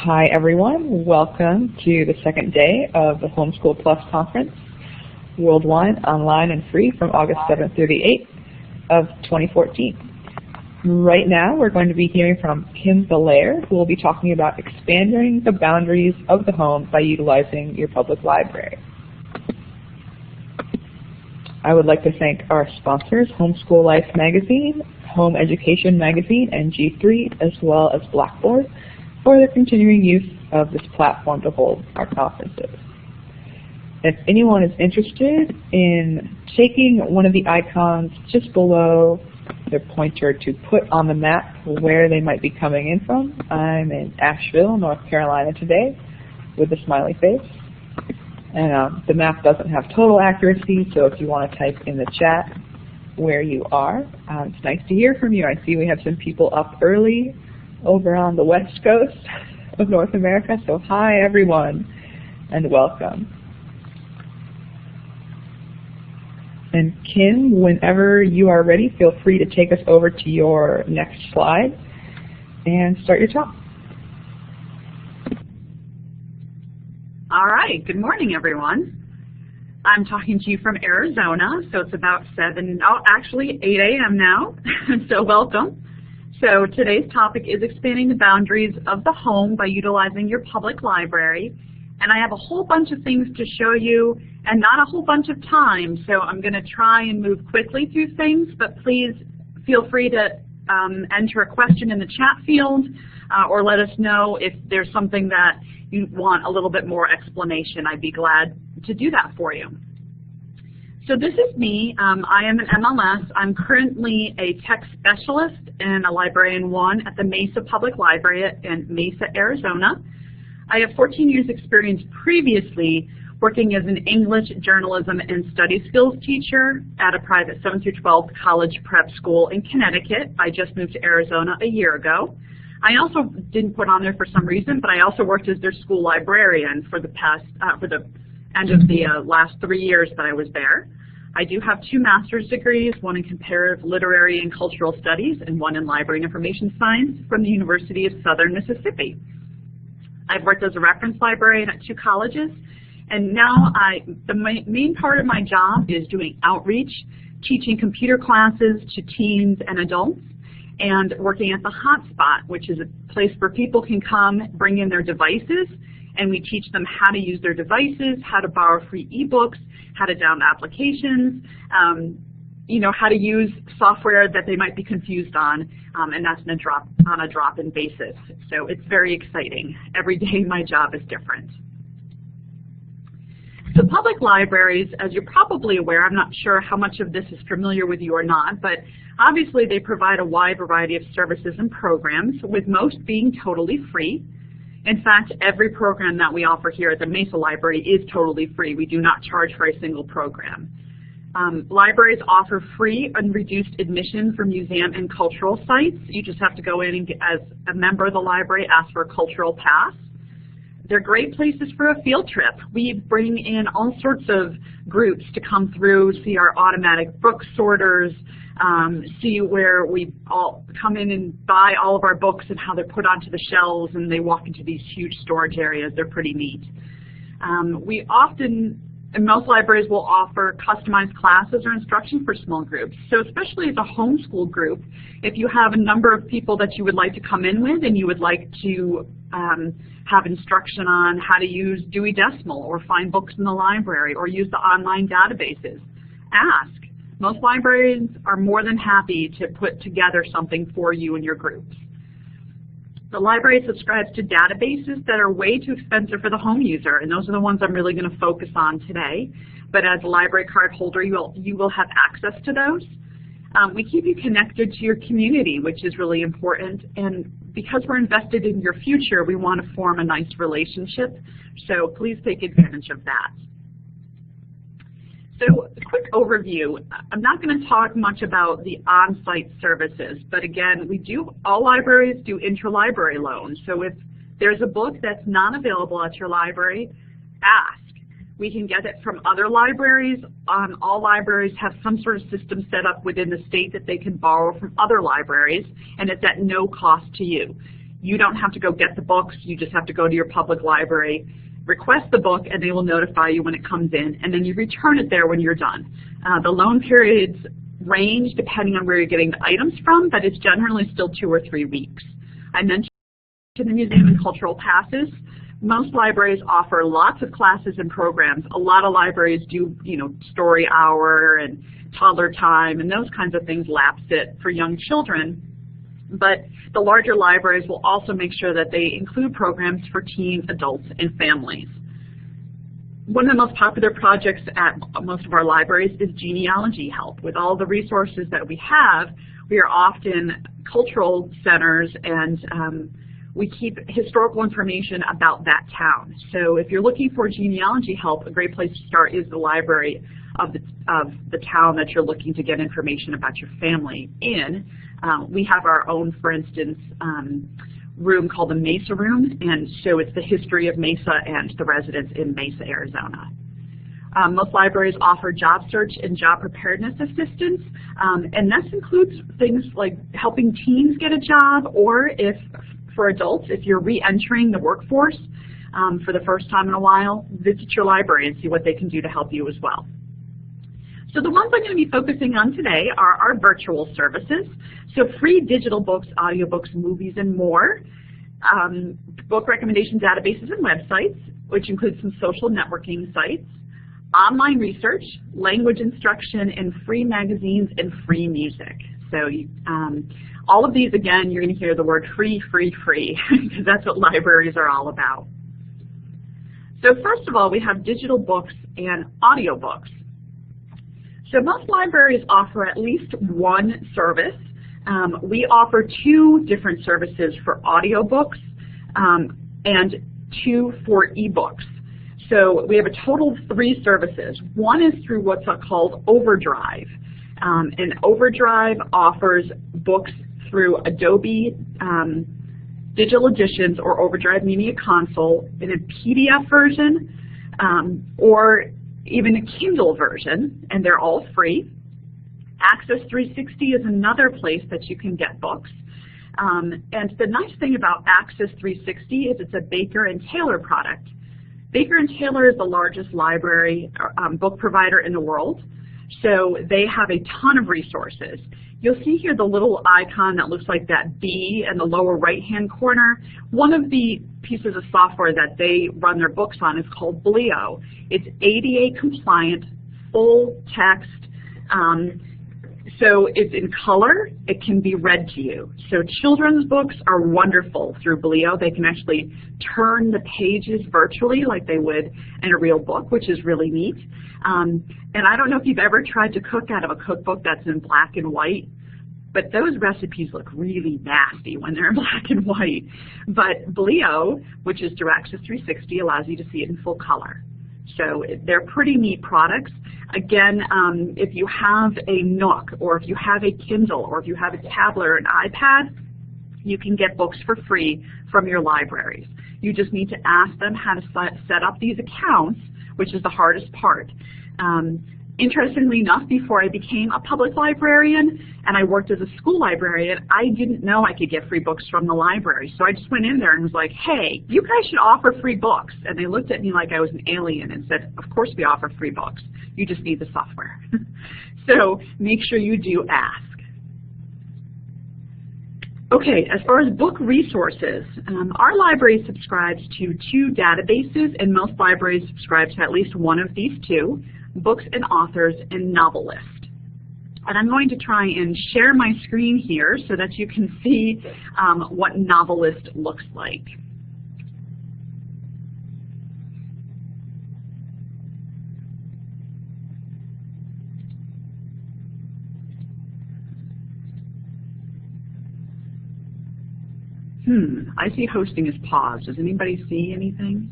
Hi everyone, welcome to the second day of the Homeschool Plus Conference, worldwide, online, and free from August 7th through the 8th of 2014. Right now we're going to be hearing from Kim Belair, who will be talking about expanding the boundaries of the home by utilizing your public library. I would like to thank our sponsors, Homeschool Life Magazine, Home Education Magazine, and G3, as well as Blackboard, for the continuing use of this platform to hold our conferences. If anyone is interested in taking one of the icons just below the pointer to put on the map where they might be coming in from, I'm in Asheville, North Carolina today with a smiley face. And the map doesn't have total accuracy, so if you want to type in the chat where you are, it's nice to hear from you. I see we have some people up early over on the west coast of North America, so hi everyone and welcome. And Kim, whenever you are ready, feel free to take us over to your next slide and start your talk. All right, good morning everyone. I'm talking to you from Arizona, so it's about 8 a.m. now, so welcome. So today's topic is expanding the boundaries of the home by utilizing your public library. And I have a whole bunch of things to show you and not a whole bunch of time, so I'm going to try and move quickly through things, but please feel free to enter a question in the chat field or let us know if there's something that you want a little bit more explanation. I'd be glad to do that for you. So this is me. I am an MLS. I'm currently a tech specialist and a librarian 1 at the Mesa Public Library in Mesa, Arizona. I have 14 years experience previously working as an English, journalism, and study skills teacher at a private 7 through 12 college prep school in Connecticut. I just moved to Arizona a year ago. I also didn't put on there for some reason, but I also worked as their school librarian for the end of the last 3 years that I was there. I do have 2 master's degrees, one in comparative literary and cultural studies and one in library and information science from the University of Southern Mississippi. I've worked as a reference librarian at 2 colleges, and now the main part of my job is doing outreach, teaching computer classes to teens and adults, and working at the HotSpot, which is a place where people can come, bring in their devices, and we teach them how to use their devices, how to borrow free ebooks, how to download applications, how to use software that they might be confused on, and that's on a drop-in basis. So it's very exciting. Every day my job is different. So public libraries, as you're probably aware, I'm not sure how much of this is familiar with you or not, but obviously they provide a wide variety of services and programs, with most being totally free. In fact, every program that we offer here at the Mesa Library is totally free. We do not charge for a single program. Libraries offer free and reduced admission for museum and cultural sites. You just have to go in and, as a member of the library, ask for a cultural pass. They're great places for a field trip. We bring in all sorts of groups to come through, see our automatic book sorters, see where we all come in and buy all of our books and how they're put onto the shelves, and they walk into these huge storage areas. They're pretty neat. We often, and most libraries will offer customized classes or instruction for small groups. So especially as a homeschool group, if you have a number of people that you would like to come in with and you would like to have instruction on how to use Dewey Decimal or find books in the library or use the online databases, ask. Most librarians are more than happy to put together something for you and your groups. The library subscribes to databases that are way too expensive for the home user, and those are the ones I'm really going to focus on today. But as a library card holder, you will have access to those. We keep you connected to your community, which is really important, and because we're invested in your future, we want to form a nice relationship, so please take advantage of that. So a quick overview. I'm not going to talk much about the on-site services, but again, all libraries do interlibrary loans. So if there's a book that's not available at your library, ask. We can get it from other libraries. All libraries have some sort of system set up within the state that they can borrow from other libraries, and it's at no cost to you. You don't have to go get the books. You just have to go to your public library, request the book, and they will notify you when it comes in, and then you return it there when you're done. The loan periods range depending on where you're getting the items from, but it's generally still 2 or 3 weeks. I mentioned the museum and cultural passes. Most libraries offer lots of classes and programs. A lot of libraries do, story hour and toddler time and those kinds of things, lap sit for young children. But the larger libraries will also make sure that they include programs for teens, adults, and families. One of the most popular projects at most of our libraries is genealogy help. With all the resources that we have, we are often cultural centers, and we keep historical information about that town. So if you're looking for genealogy help, a great place to start is the library of the town that you're looking to get information about your family in. We have our own, for instance, room called the Mesa Room, and so it's the history of Mesa and the residents in Mesa, Arizona. Most libraries offer job search and job preparedness assistance, and this includes things like helping teens get a job, or if for adults, if you're re-entering the workforce for the first time in a while, visit your library and see what they can do to help you as well. So the ones I'm going to be focusing on today are our virtual services, so free digital books, audiobooks, movies, and more, book recommendation databases and websites, which include some social networking sites, online research, language instruction, and free magazines and free music. So all of these, again, you're going to hear the word free, free, free, because that's what libraries are all about. So first of all, we have digital books and audiobooks. So most libraries offer at least one service. We offer 2 different services for audiobooks and 2 for ebooks. So we have a total of 3 services. One is through what's called Overdrive. And Overdrive offers books through Adobe Digital Editions or Overdrive Media Console in a PDF version or even a Kindle version, and they're all free. Access 360 is another place that you can get books. And the nice thing about Access 360 is it's a Baker and Taylor product. Baker and Taylor is the largest library book provider in the world, so they have a ton of resources. You'll see here the little icon that looks like that B in the lower right-hand corner. One of the pieces of software that they run their books on is called Belair. It's ADA compliant, full text, so it's in color. It can be read to you. So children's books are wonderful through Belair. They can actually turn the pages virtually like they would in a real book, which is really neat. And I don't know if you've ever tried to cook out of a cookbook that's in black and white, but those recipes look really nasty when they're in black and white. But Belair, which is through Access 360, allows you to see it in full color. So they're pretty neat products. Again, if you have a Nook, or if you have a Kindle, or if you have a tablet or an iPad, you can get books for free from your libraries. You just need to ask them how to set up these accounts, which is the hardest part. Interestingly enough, before I became a public librarian and I worked as a school librarian, I didn't know I could get free books from the library. So I just went in there and was like, hey, you guys should offer free books. And they looked at me like I was an alien and said, of course we offer free books. You just need the software. So make sure you do ask. Okay, as far as book resources, our library subscribes to 2 databases, and most libraries subscribe to at least one of these 2, Books and Authors and Novelist. And I'm going to try and share my screen here so that you can see what Novelist looks like. I see hosting is paused. Does anybody see anything?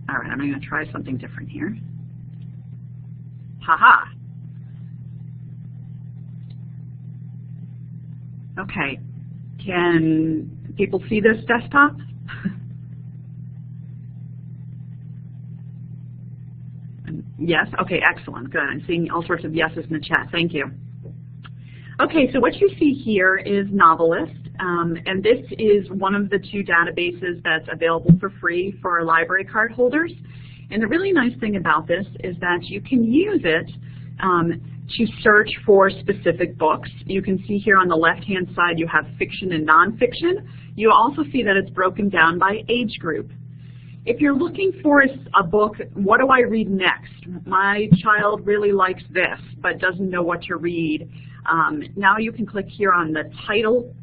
All right, I'm going to try something different here. Haha. Okay, can people see this desktop? Yes? Okay, excellent. Good. I'm seeing all sorts of yeses in the chat. Thank you. Okay, so what you see here is Novelist, and this is one of the two databases that's available for free for our library card holders. And the really nice thing about this is that you can use it to search for specific books. You can see here on the left-hand side you have fiction and nonfiction. You also see that it's broken down by age group. If you're looking for a book, what do I read next? My child really likes this but doesn't know what to read. Now you can click here on the title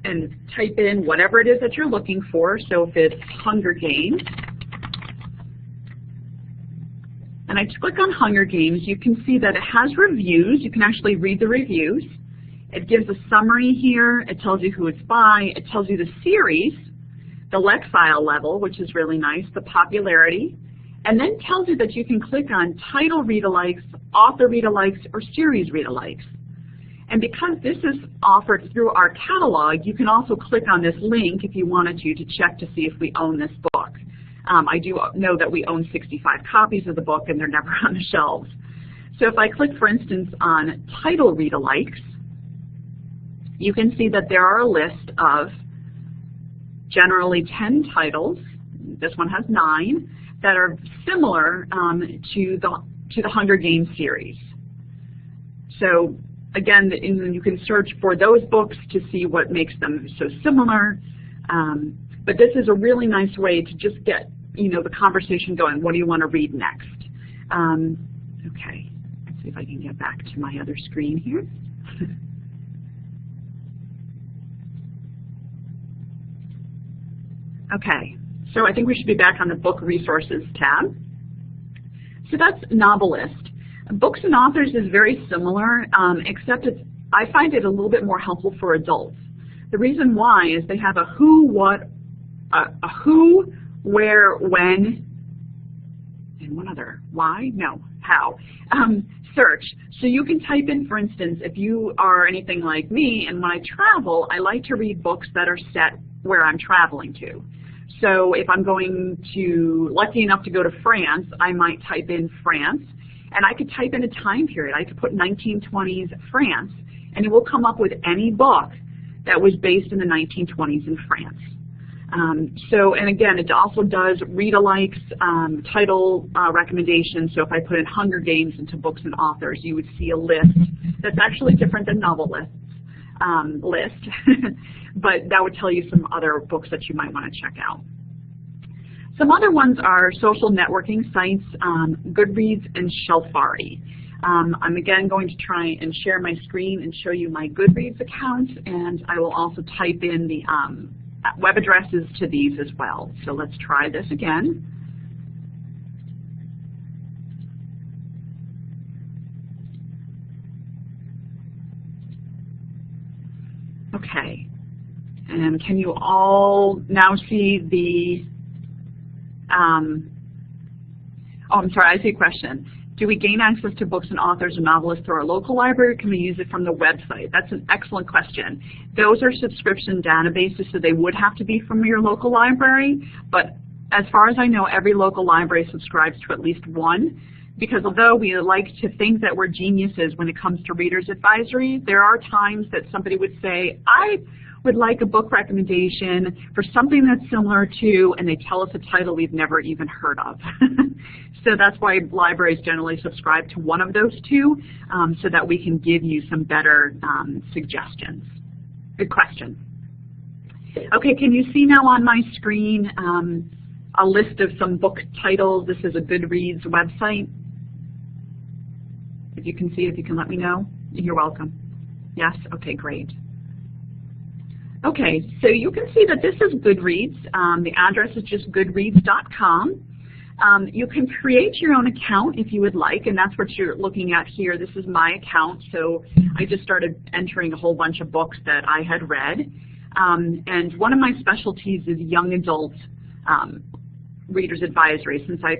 and type in whatever it is that you're looking for. So if it's Hunger Games, and I click on Hunger Games, you can see that it has reviews. You can actually read the reviews. It gives a summary here. It tells you who it's by. It tells you the series, the Lexile level, which is really nice, the popularity, and then tells you that you can click on title read-alikes, author read-alikes, or series read-alikes. And because this is offered through our catalog, you can also click on this link if you wanted to check to see if we own this book. I do know that we own 65 copies of the book and they're never on the shelves. So if I click, for instance, on title read-alikes, you can see that there are a list of generally 10 titles, this one has 9, that are similar to the Hunger Games series. So again, you can search for those books to see what makes them so similar. But this is a really nice way to just get the conversation going. What do you want to read next? Okay, let's see if I can get back to my other screen here. Okay, so I think we should be back on the Book Resources tab. So that's Novelist. Books and Authors is very similar, except I find it a little bit more helpful for adults. The reason why is they have a who, what, a who, where, when, and one other, why? No, how. Search. So you can type in, for instance, if you are anything like me, and when I travel, I like to read books that are set where I'm traveling to. So if I'm lucky enough to go to France, I might type in France, and I could type in a time period. I could put 1920s France, and it will come up with any book that was based in the 1920s in France. And again, it also does read-alikes, title recommendations. So if I put in Hunger Games into Books and Authors, you would see a list that's actually different than Novelist's list, but that would tell you some other books that you might want to check out. Some other ones are social networking sites, Goodreads and Shelfari. I'm again going to try and share my screen and show you my Goodreads account, and I will also type in the web addresses to these as well. So let's try this again. Okay, and can you all now see the, oh, I'm sorry, I see a question. Do we gain access to books and authors and novelists through our local library, or can we use it from the website? That's an excellent question. Those are subscription databases, so they would have to be from your local library, but as far as I know, every local library subscribes to at least one, because although we like to think that we're geniuses when it comes to Reader's Advisory, there are times that somebody would say, I would like a book recommendation for something that's similar to, and they tell us a title we've never even heard of. So that's why libraries generally subscribe to one of those two, so that we can give you some better suggestions. Good question. Okay, can you see now on my screen a list of some book titles? This is a Goodreads website. If you can see it, if you can let me know, you're welcome. Yes? Okay, great. Okay, so you can see that this is Goodreads. The address is just goodreads.com. You can create your own account if you would like, and that's what you're looking at here. This is my account, so I just started entering a whole bunch of books that I had read. And one of my specialties is young adult Reader's Advisory, since I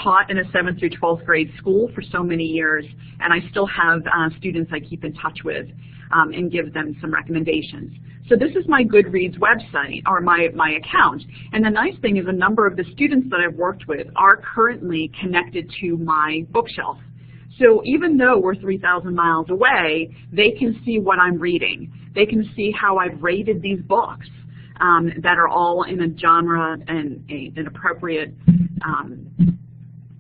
taught in a 7th through 12th grade school for so many years, and I still have students I keep in touch with. and give them some recommendations. So this is my Goodreads website, or my account. And the nice thing is a number of the students that I've worked with are currently connected to my bookshelf. So even though we're 3,000 miles away, they can see what I'm reading. They can see how I've rated these books that are all in a genre and an appropriate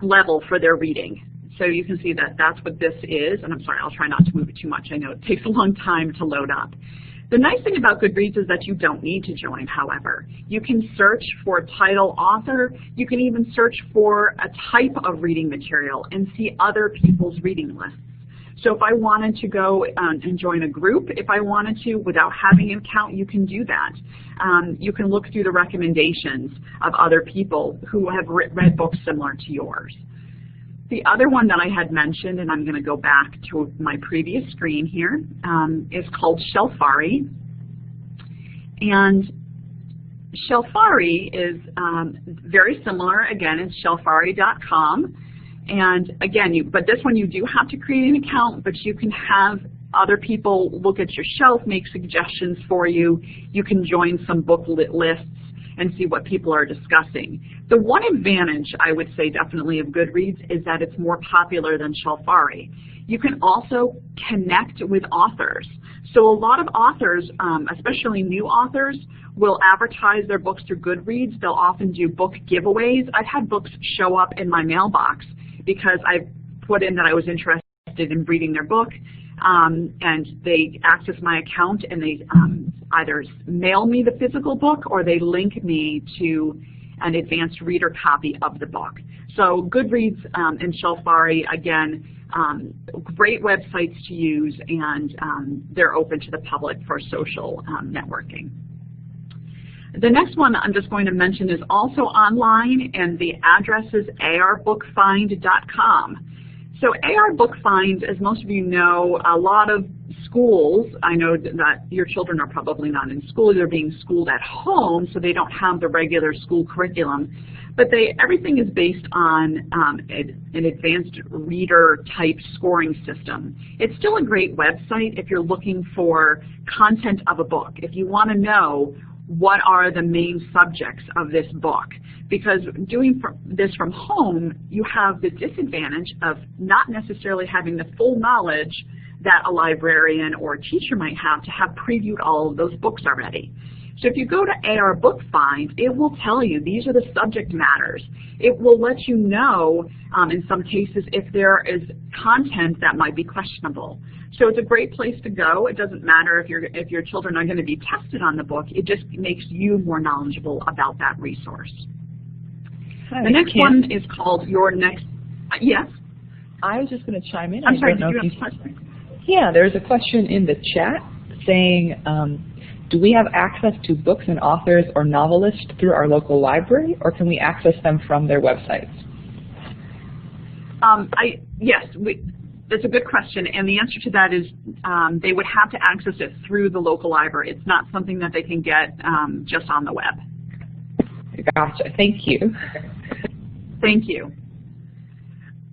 level for their reading. So you can see that that's what this is. And I'm sorry, I'll try not to move it too much. I know it takes a long time to load up. The nice thing about Goodreads is that you don't need to join, however. You can search for title, author. You can even search for a type of reading material and see other people's reading lists. So if I wanted to go and join a group, if I wanted to, without having an account, you can do that. You can look through the recommendations of other people who have read books similar to yours. The other one that I had mentioned, and I'm going to go back to my previous screen here, is called Shelfari. And Shelfari is very similar. Again, it's shelfari.com. And again, but this one you do have to create an account, but you can have other people look at your shelf, make suggestions for you. You can join some book lists and see what people are discussing. The one advantage, I would say definitely, of Goodreads is that it's more popular than Shelfari. You can also connect with authors. So a lot of authors, especially new authors, will advertise their books through Goodreads. They'll often do book giveaways. I've had books show up in my mailbox because I put in that I was interested in reading their book, and they access my account and they either mail me the physical book or they link me to an advanced reader copy of the book. So Goodreads and Shelfari, again, great websites to use, and they're open to the public for social networking. The next one I'm just going to mention is also online, and the address is arbookfind.com. So AR Bookfind, as most of you know, a lot of schools, I know that your children are probably not in school, they're being schooled at home, so they don't have the regular school curriculum, but everything is based on an advanced reader type scoring system. It's still a great website if you're looking for content of a book, if you want to know what are the main subjects of this book. Because doing this from home, you have the disadvantage of not necessarily having the full knowledge that a librarian or a teacher might have to have previewed all of those books already. So if you go to AR Bookfind, it will tell you these are the subject matters. It will let you know, in some cases, if there is content that might be questionable. So it's a great place to go. It doesn't matter if your children are going to be tested on the book. It just makes you more knowledgeable about that resource. Hi, the next one is called Your Next. Yes? I was just going to chime in. I'm sorry, did you have a question? Yeah, there's a question in the chat saying, do we have access to books and authors or novelists through our local library, or can we access them from their websites? Yes, that's a good question, and the answer to that is they would have to access it through the local library. It's not something that they can get just on the web. Gotcha. Thank you. Thank you.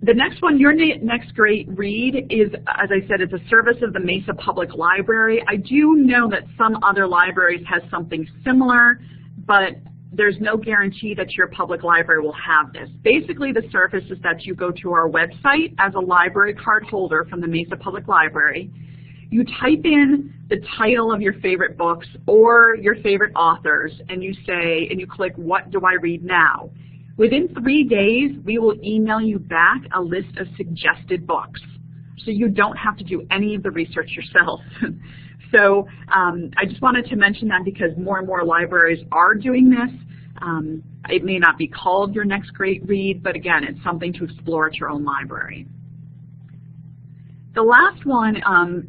The next one, Your Next Great Read, is, as I said, it's a service of the Mesa Public Library. I do know that some other libraries has something similar, but there's no guarantee that your public library will have this. Basically, the service is that you go to our website as a library card holder from the Mesa Public Library. You type in the title of your favorite books or your favorite authors, and you say, and you click, what do I read now? Within 3 days, we will email you back a list of suggested books. So you don't have to do any of the research yourself. So I just wanted to mention that because more and more libraries are doing this. It may not be called Your Next Great Read, but again, it's something to explore at your own library. The last one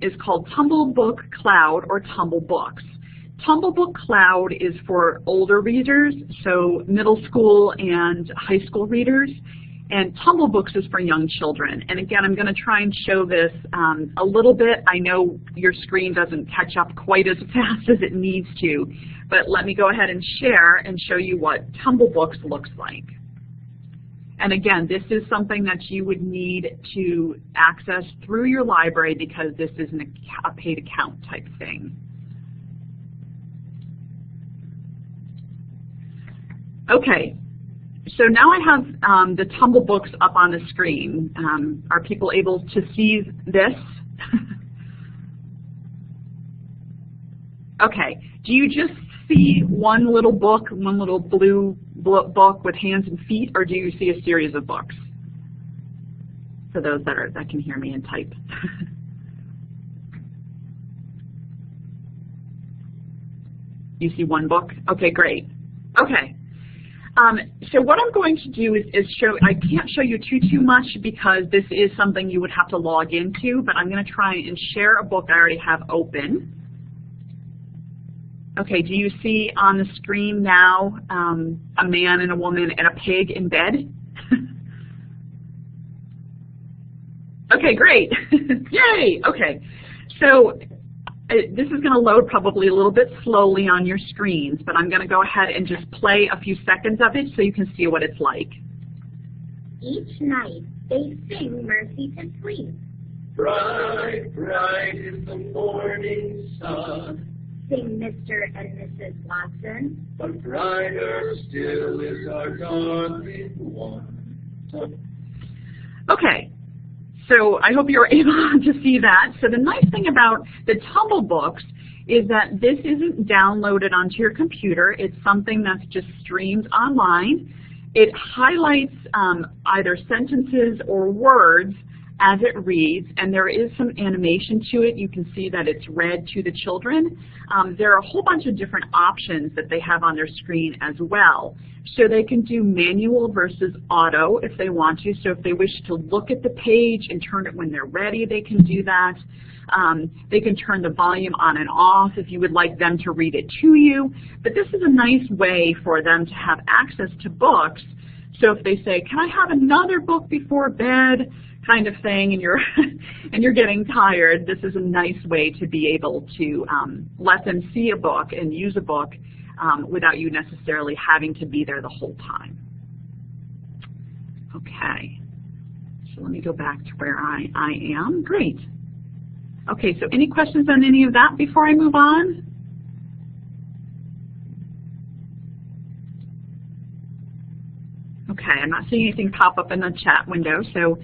is called Tumble Book Cloud, or Tumble Books. Tumble Book Cloud is for older readers, so middle school and high school readers, and Tumble Books is for young children. And again, I'm going to try and show this a little bit. I know your screen doesn't catch up quite as fast as it needs to, but let me go ahead and share and show you what Tumble Books looks like. And again, this is something that you would need to access through your library because this is a paid account type thing. Okay, so now I have the Tumble books up on the screen. Are people able to see this? Okay, do you just see one little book, one little blue book with hands and feet, or do you see a series of books? For those that can hear me and type. You see one book? Okay, great. Okay. So what I'm going to do is show, I can't show you too much because this is something you would have to log into, but I'm going to try and share a book I already have open. Okay, do you see on the screen now a man and a woman and a pig in bed? Okay, great. Yay! Okay, so this is going to load probably a little bit slowly on your screens, but I'm going to go ahead and just play a few seconds of it so you can see what it's like. Each night they sing mercy to sleep. Bright, bright is the morning sun, Sing Mr. and Mrs. Watson. but brighter still is our darling one. Okay, so I hope you were able to see that. So the nice thing about the Tumble books is that this isn't downloaded onto your computer. It's something that's just streamed online. It highlights either sentences or words as it reads, and there is some animation to it. You can see that it's read to the children. There are a whole bunch of different options that they have on their screen as well. So they can do manual versus auto if they want to. So if they wish to look at the page and turn it when they're ready, they can do that. They can turn the volume on and off if you would like them to read it to you. But this is a nice way for them to have access to books. So if they say, can I have another book before bed, kind of thing, and you're getting tired, this is a nice way to be able to let them see a book and use a book without you necessarily having to be there the whole time. Okay, so let me go back to where I am. Great. Okay, so any questions on any of that before I move on? Okay, I'm not seeing anything pop up in the chat window. So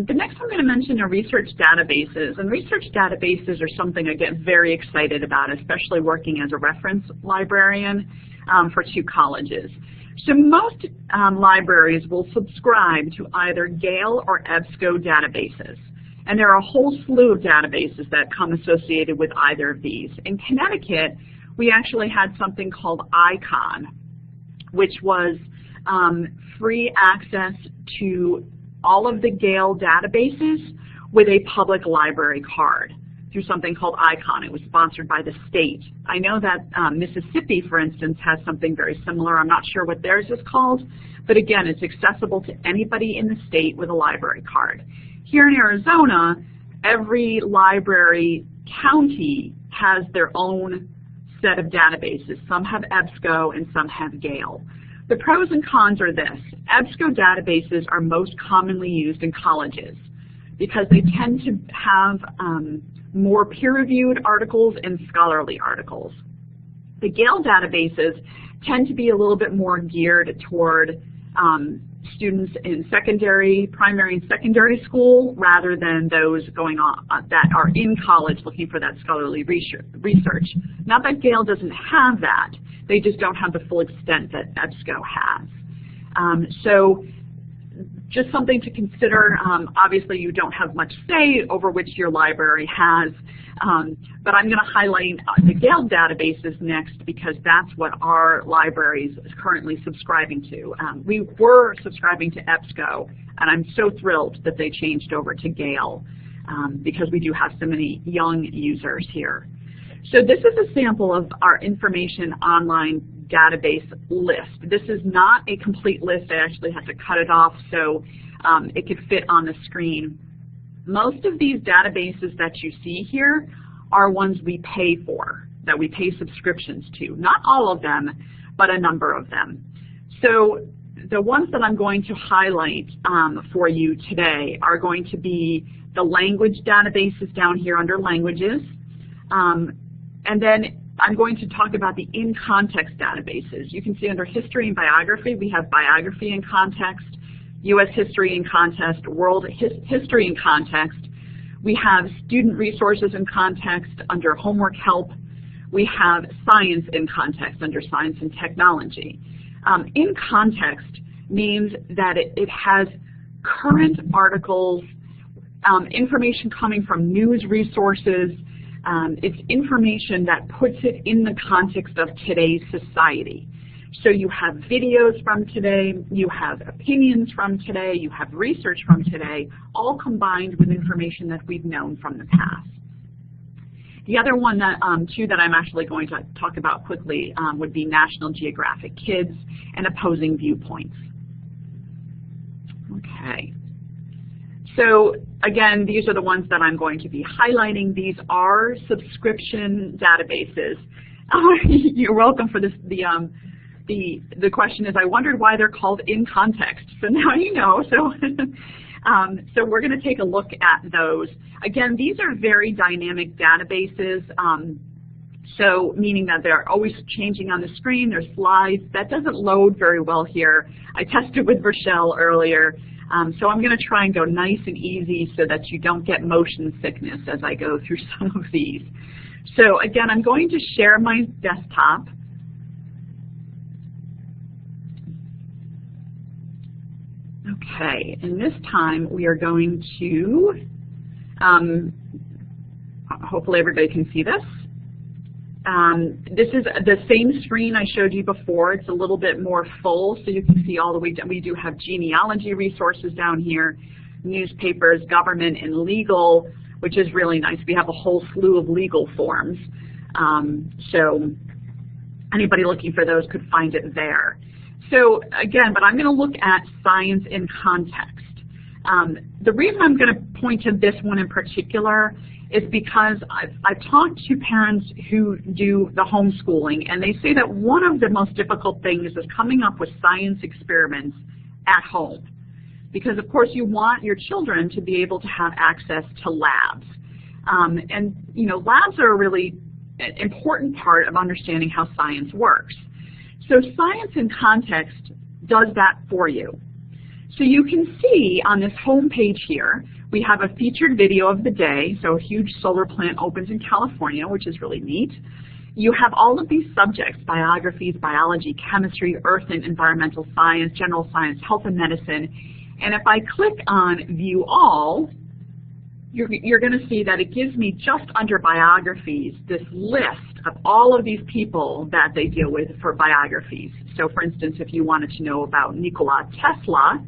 the next I'm going to mention are research databases. And research databases are something I get very excited about, especially working as a reference librarian for 2 colleges. So most libraries will subscribe to either Gale or EBSCO databases. And there are a whole slew of databases that come associated with either of these. In Connecticut, we actually had something called ICON, which was free access to all of the Gale databases with a public library card through something called ICON. It was sponsored by the state. I know that Mississippi, for instance, has something very similar. I'm not sure what theirs is called, but again, it's accessible to anybody in the state with a library card. Here in Arizona, every library county has their own set of databases. Some have EBSCO and some have Gale. The pros and cons are this. EBSCO databases are most commonly used in colleges because they tend to have more peer-reviewed articles and scholarly articles. The Gale databases tend to be a little bit more geared toward students in primary and secondary school rather than those going on that are in college looking for that scholarly research. Not that Gale doesn't have that, they just don't have the full extent that EBSCO has. So just something to consider. Obviously you don't have much say over which your library has, but I'm going to highlight the Gale databases next because that's what our library is currently subscribing to. We were subscribing to EBSCO, and I'm so thrilled that they changed over to Gale because we do have so many young users here. So this is a sample of our information online database list. This is not a complete list. I actually had to cut it off so it could fit on the screen. Most of these databases that you see here are ones we pay for, that we pay subscriptions to. Not all of them, but a number of them. So the ones that I'm going to highlight for you today are going to be the language databases down here under languages. And then I'm going to talk about the in-context databases. You can see under history and biography, we have biography in context, U.S. history in context, world history in context. We have student resources in context under homework help. We have science in context under science and technology. In context means that it has current articles, information coming from news resources. It's information that puts it in the context of today's society. So you have videos from today, you have opinions from today, you have research from today, all combined with information that we've known from the past. The other one that, two that I'm actually going to talk about quickly would be National Geographic Kids and Opposing Viewpoints. Okay. So again, these are the ones that I'm going to be highlighting. These are subscription databases. You're welcome for this. The question is, I wondered why they're called in context. So now you know. So, so we're going to take a look at those. Again, these are very dynamic databases. So meaning that they're always changing on the screen. There's slides. That doesn't load very well here. I tested with Rochelle earlier. So I'm going to try and go nice and easy so that you don't get motion sickness as I go through some of these. So again, I'm going to share my desktop. Okay, and this time we are going to, hopefully everybody can see this. This is the same screen I showed you before. It's a little bit more full, so you can see all the way down. We do have genealogy resources down here, newspapers, government, and legal, which is really nice. We have a whole slew of legal forms. So anybody looking for those could find it there. So again, but I'm going to look at science in context. The reason I'm going to point to this one in particular is because I've talked to parents who do the homeschooling, and they say that one of the most difficult things is coming up with science experiments at home. Because of course you want your children to be able to have access to labs. And you know, labs are a really important part of understanding how science works. So science in context does that for you. So you can see on this home page here, we have a featured video of the day. So a huge solar plant opens in California, which is really neat. You have all of these subjects: biographies, biology, chemistry, earth and environmental science, general science, health and medicine. And if I click on View All, you're going to see that it gives me just under biographies this list of all of these people that they deal with for biographies. So for instance, if you wanted to know about Nikola Tesla,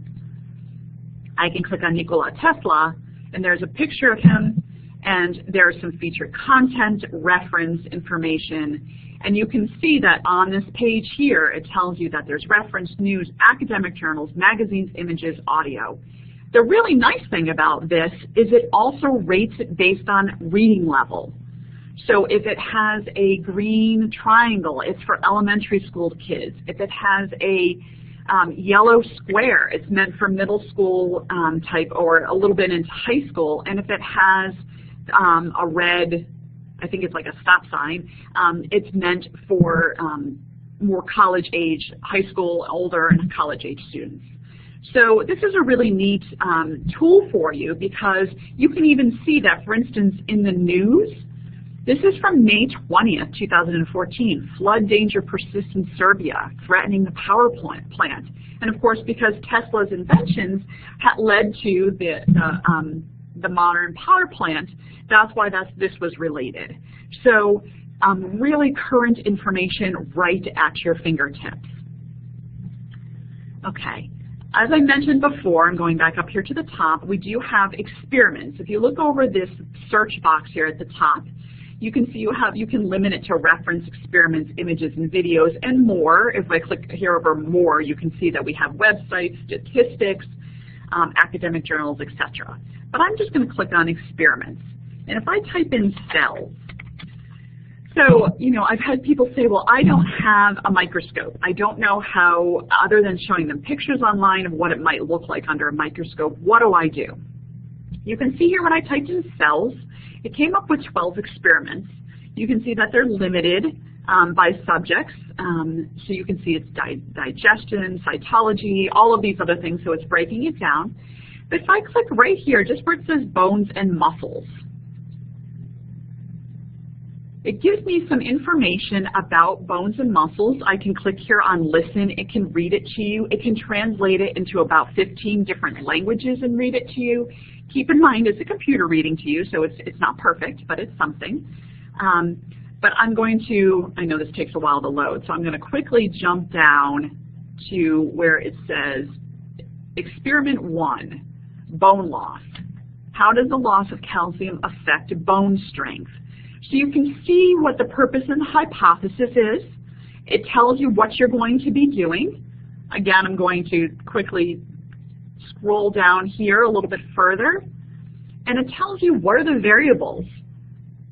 I can click on Nikola Tesla, and there's a picture of him, and there's some featured content, reference information, and you can see that on this page here, it tells you that there's reference, news, academic journals, magazines, images, audio. The really nice thing about this is it also rates it based on reading level. So if it has a green triangle, it's for elementary school kids. If it has a yellow square, it's meant for middle school type or a little bit into high school. And if it has a red, I think it's like a stop sign, it's meant for more college age, high school, older, and college age students. So this is a really neat tool for you, because you can even see that, for instance, in the news, this is from May 20th, 2014. Flood danger persists in Serbia, threatening the power plant. And of course, because Tesla's inventions had led to the modern power plant, that's why this was related. So really current information right at your fingertips. Okay. As I mentioned before, I'm going back up here to the top, we do have experiments. If you look over this search box here at the top, you can see you can limit it to reference, experiments, images, and videos, and more. If I click here over more, you can see that we have websites, statistics, academic journals, etc. But I'm just going to click on experiments. And if I type in cells, So, I've had people say, well, I don't have a microscope. I don't know how, other than showing them pictures online of what it might look like under a microscope, what do I do? You can see here when I typed in cells, it came up with 12 experiments. You can see that they're limited by subjects. So you can see it's digestion, cytology, all of these other things, so it's breaking it down. But if I click right here, just where it says bones and muscles, it gives me some information about bones and muscles. I can click here on listen. It can read it to you. It can translate it into about 15 different languages and read it to you. Keep in mind it's a computer reading to you, so it's not perfect, but it's something. But I'm going to, I know this takes a while to load, so I'm going to quickly jump down to where it says Experiment 1, bone loss. How does the loss of calcium affect bone strength? So you can see what the purpose and the hypothesis is. It tells you what you're going to be doing. Again, I'm going to quickly scroll down here a little bit further, and it tells you what are the variables.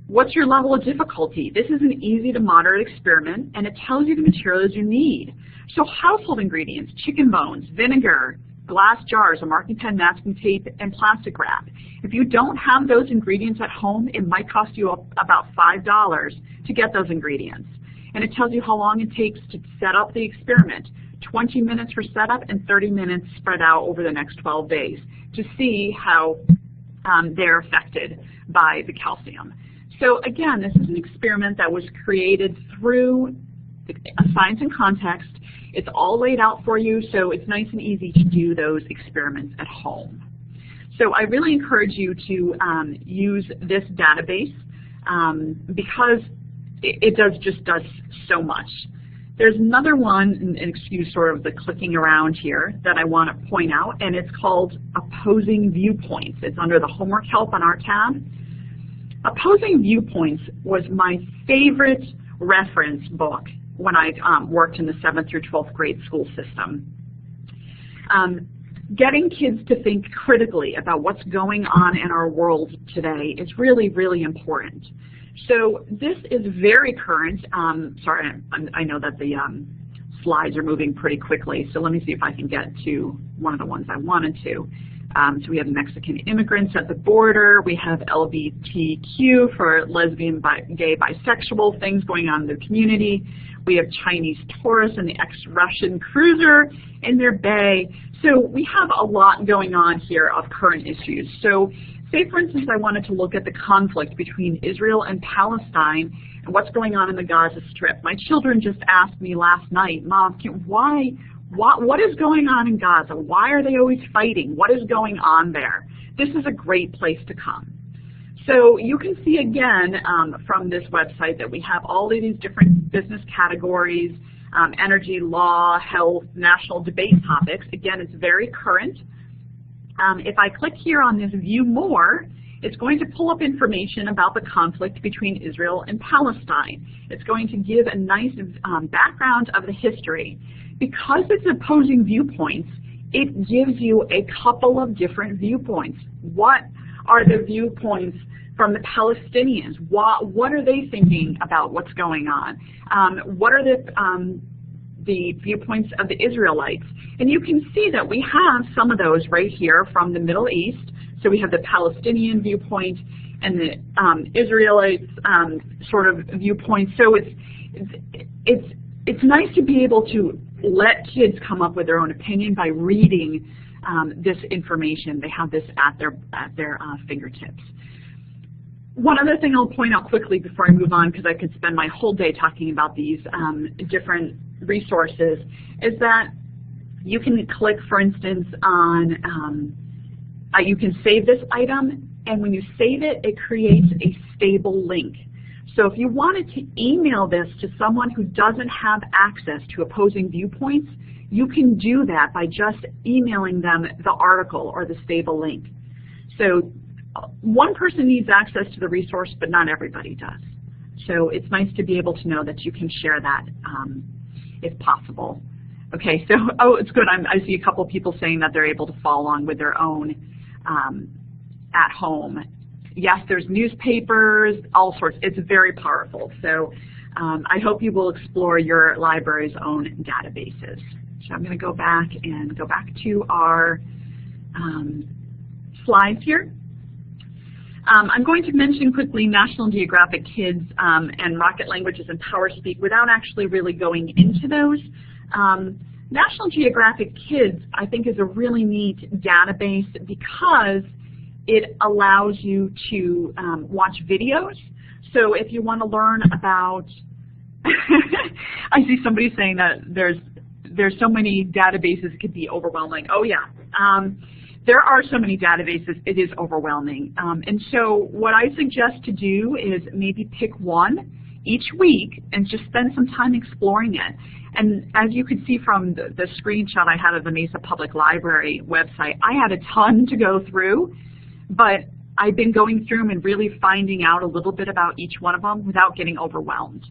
What's your level of difficulty? This is an easy to moderate experiment, and it tells you the materials you need. So household ingredients, chicken bones, vinegar, glass jars, a marking pen, masking tape, and plastic wrap. If you don't have those ingredients at home, it might cost you about $5 to get those ingredients. And it tells you how long it takes to set up the experiment. 20 minutes for setup and 30 minutes spread out over the next 12 days to see how they're affected by the calcium. So again, this is an experiment that was created through Science in Context. It's all laid out for you, so it's nice and easy to do those experiments at home. So I really encourage you to use this database because it does so much. There's another one, and excuse sort of the clicking around here, that I want to point out, and it's called Opposing Viewpoints. It's under the Homework Help on our tab. Opposing Viewpoints was my favorite reference book when I worked in the 7th through 12th grade school system. Getting kids to think critically about what's going on in our world today is really, really important. So this is very current. Sorry, I know that the slides are moving pretty quickly, so let me see if I can get to one of the ones I wanted to. So we have Mexican immigrants at the border. We have LGBTQ for lesbian, gay, bisexual things going on in the community. We have Chinese tourists and the ex-Russian cruiser in their bay. So we have a lot going on here of current issues. So say, for instance, I wanted to look at the conflict between Israel and Palestine and what's going on in the Gaza Strip. My children just asked me last night, Mom, what is going on in Gaza? Why are they always fighting? What is going on there? This is a great place to come. So you can see again from this website that we have all of these different business categories, energy, law, health, national debate topics. Again, it's very current. If I click here on this View More, it's going to pull up information about the conflict between Israel and Palestine. It's going to give a nice background of the history. Because it's opposing viewpoints, it gives you a couple of different viewpoints. What are the viewpoints from the Palestinians? What are they thinking about what's going on? What are the viewpoints of the Israelites? And you can see that we have some of those right here from the Middle East. So we have the Palestinian viewpoint and the Israelites sort of viewpoint. So it's nice to be able to let kids come up with their own opinion by reading this information. They have this at their fingertips. One other thing I'll point out quickly before I move on, because I could spend my whole day talking about these different resources, is that you can click, for instance, on, you can save this item, and when you save it, it creates a stable link. So if you wanted to email this to someone who doesn't have access to opposing viewpoints, you can do that by just emailing them the article or the stable link. So one person needs access to the resource, but not everybody does. So it's nice to be able to know that you can share that if possible. Okay, so, oh, it's good. I see a couple people saying that they're able to follow along with their own at home, yes, there's newspapers, all sorts. It's very powerful. So I hope you will explore your library's own databases. So I'm going to go back to our slides here. I'm going to mention quickly National Geographic Kids and Rocket Languages and PowerSpeak without actually really going into those. National Geographic Kids, I think, is a really neat database because it allows you to watch videos. So if you want to learn about, I see somebody saying that there's so many databases it could be overwhelming. Oh yeah, there are so many databases, it is overwhelming. And so what I suggest to do is maybe pick one each week and just spend some time exploring it. And as you could see from the screenshot I had of the Mesa Public Library website, I had a ton to go through, but I've been going through them and really finding out a little bit about each one of them without getting overwhelmed.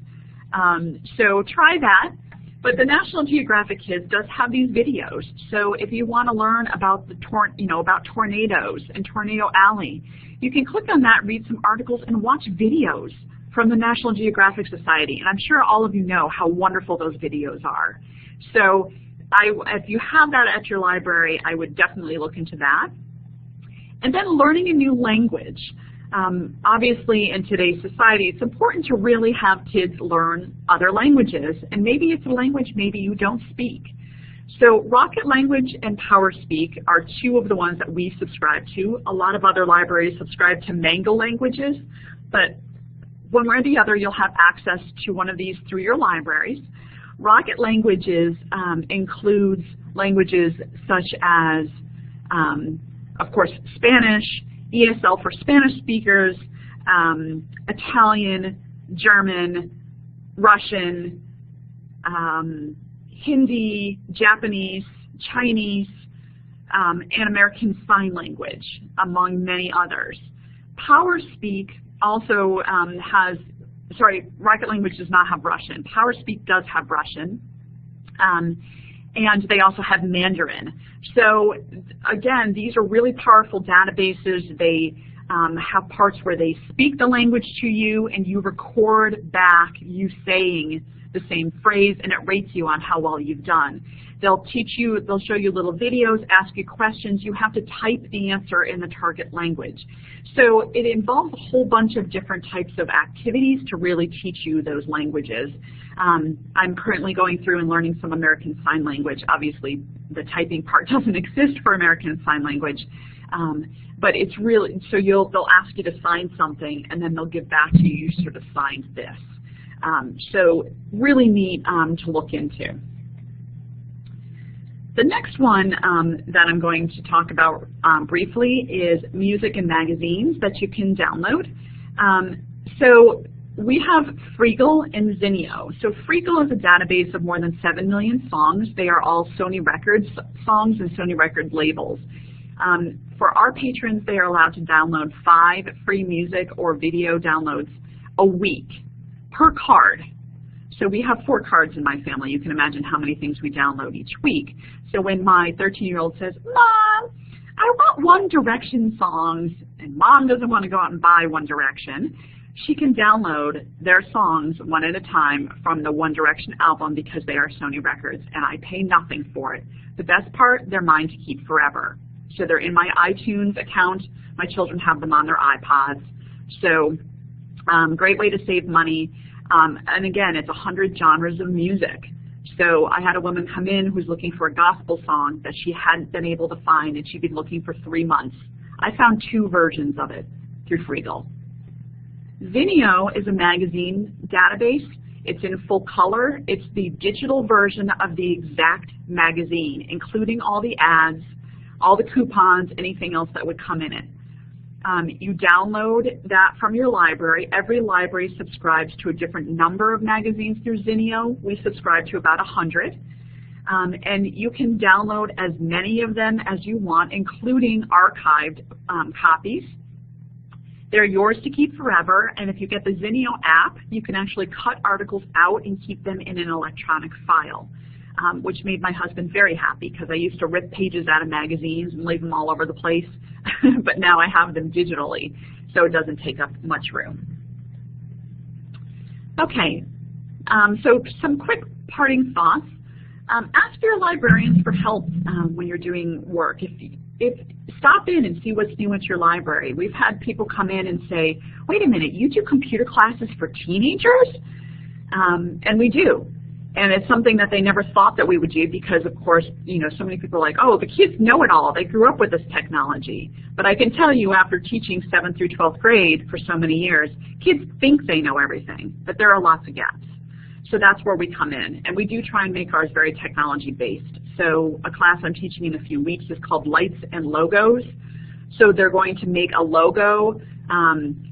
So try that. But the National Geographic Kids does have these videos. So if you want to learn about about tornadoes and Tornado Alley, you can click on that, read some articles, and watch videos from the National Geographic Society. And I'm sure all of you know how wonderful those videos are. So if you have that at your library, I would definitely look into that. And then learning a new language. Obviously, in today's society, it's important to really have kids learn other languages, and maybe it's a language maybe you don't speak. So Rocket Language and PowerSpeak are two of the ones that we subscribe to. A lot of other libraries subscribe to Mango languages, but one way or the other, you'll have access to one of these through your libraries. Rocket Languages includes languages such as, of course, Spanish, ESL for Spanish speakers, Italian, German, Russian, Hindi, Japanese, Chinese, and American Sign Language, among many others. PowerSpeak also Rocket Language does not have Russian. PowerSpeak does have Russian. And they also have Mandarin. So again, these are really powerful databases. They have parts where they speak the language to you and you record back you saying the same phrase, and it rates you on how well you've done. They'll teach you, they'll show you little videos, ask you questions. You have to type the answer in the target language. So it involves a whole bunch of different types of activities to really teach you those languages. I'm currently going through and learning some American Sign Language. Obviously, the typing part doesn't exist for American Sign Language, but it's really, so they'll ask you to sign something, and then they'll give back to you, you sort of signed this. So really neat to look into. The next one that I'm going to talk about briefly is music and magazines that you can download. So we have Freegal and Zinio. So Freegal is a database of more than 7 million songs. They are all Sony Records songs and Sony Records labels. For our patrons, they are allowed to download 5 free music or video downloads a week per card. So we have 4 cards in my family. You can imagine how many things we download each week. So when my 13-year-old says, "Mom, I want One Direction songs," and Mom doesn't want to go out and buy One Direction, she can download their songs one at a time from the One Direction album because they are Sony Records, and I pay nothing for it. The best part, they're mine to keep forever. So they're in my iTunes account. My children have them on their iPods. So great way to save money. And again, it's 100 genres of music. So I had a woman come in who's looking for a gospel song that she hadn't been able to find, and she'd been looking for 3 months. I found 2 versions of it through Freegal. Zinio is a magazine database. It's in full color. It's the digital version of the exact magazine, including all the ads, all the coupons, anything else that would come in it. You download that from your library. Every library subscribes to a different number of magazines through Zinio. We subscribe to about 100. And you can download as many of them as you want, including archived copies. They're yours to keep forever, and if you get the Zinio app, you can actually cut articles out and keep them in an electronic file, which made my husband very happy because I used to rip pages out of magazines and leave them all over the place, but now I have them digitally. so it doesn't take up much room. Okay, so some quick parting thoughts. Ask your librarians for help when you're doing work. Stop in and see what's new at your library. We've had people come in and say, wait a minute, you do computer classes for teenagers? And we do. And it's something that they never thought that we would do because, of course, you know, so many people are like, oh, the kids know it all. They grew up with this technology. But I can tell you, after teaching 7th through 12th grade for so many years, kids think they know everything, but there are lots of gaps. So that's where we come in. And we do try and make ours very technology-based. So a class I'm teaching in a few weeks is called Lights and Logos. So they're going to make a logo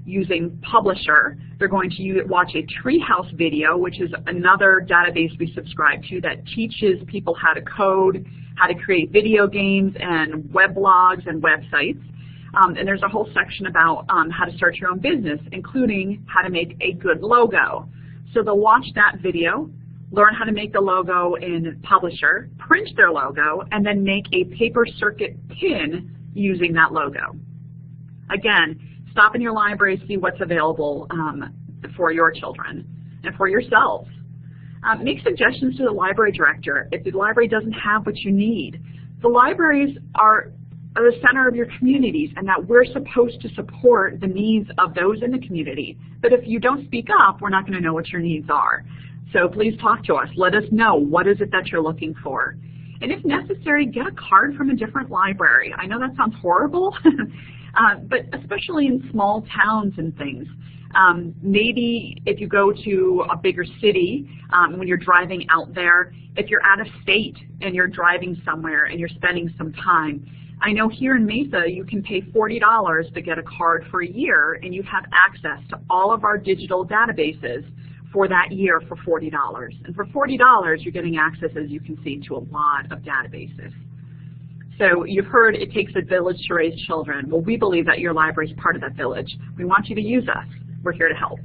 using Publisher. They're going to watch a Treehouse video, which is another database we subscribe to that teaches people how to code, how to create video games and weblogs and websites. And there's a whole section about how to start your own business, including how to make a good logo. So they'll watch that video, learn how to make the logo in Publisher, print their logo, and then make a paper circuit pin using that logo. Again, stop in your library, see what's available for your children and for yourselves. Make suggestions to the library director if the library doesn't have what you need. The libraries are the center of your communities, and that we're supposed to support the needs of those in the community. But if you don't speak up, we're not going to know what your needs are. So please talk to us. Let us know what is it that you're looking for. And if necessary, get a card from a different library. I know that sounds horrible, but especially in small towns and things. Maybe if you go to a bigger city, when you're driving out there, if you're out of state and you're driving somewhere and you're spending some time, I know here in Mesa you can pay $40 to get a card for a year, and you have access to all of our digital databases for that year for $40. And for $40 you're getting access, as you can see, to a lot of databases. So you've heard it takes a village to raise children. Well, we believe that your library is part of that village. We want you to use us. We're here to help.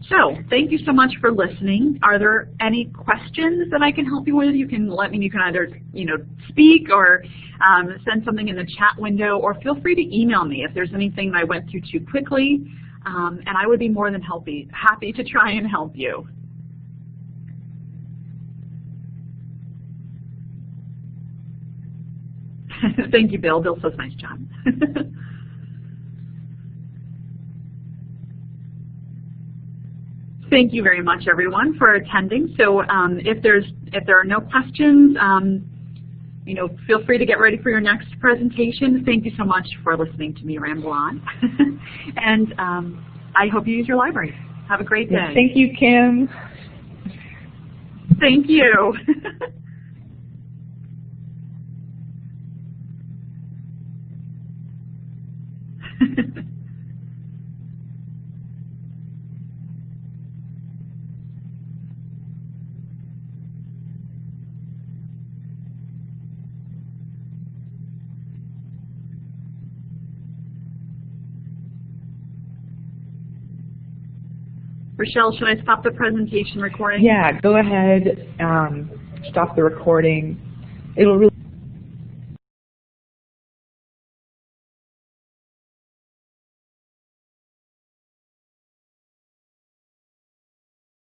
So thank you so much for listening. Are there any questions that I can help you with? You can let me. You can either speak or send something in the chat window, or feel free to email me if there's anything I went through too quickly, and I would be more than happy to try and help you. Thank you, Bill. Bill says nice job. Thank you very much, everyone, for attending. So if there are no questions, feel free to get ready for your next presentation. Thank you so much for listening to me ramble on. And I hope you use your library. Have a great day. Yes, thank you, Kim. Thank you. Rochelle, should I stop the presentation recording? Yeah, go ahead, stop the recording. It'll really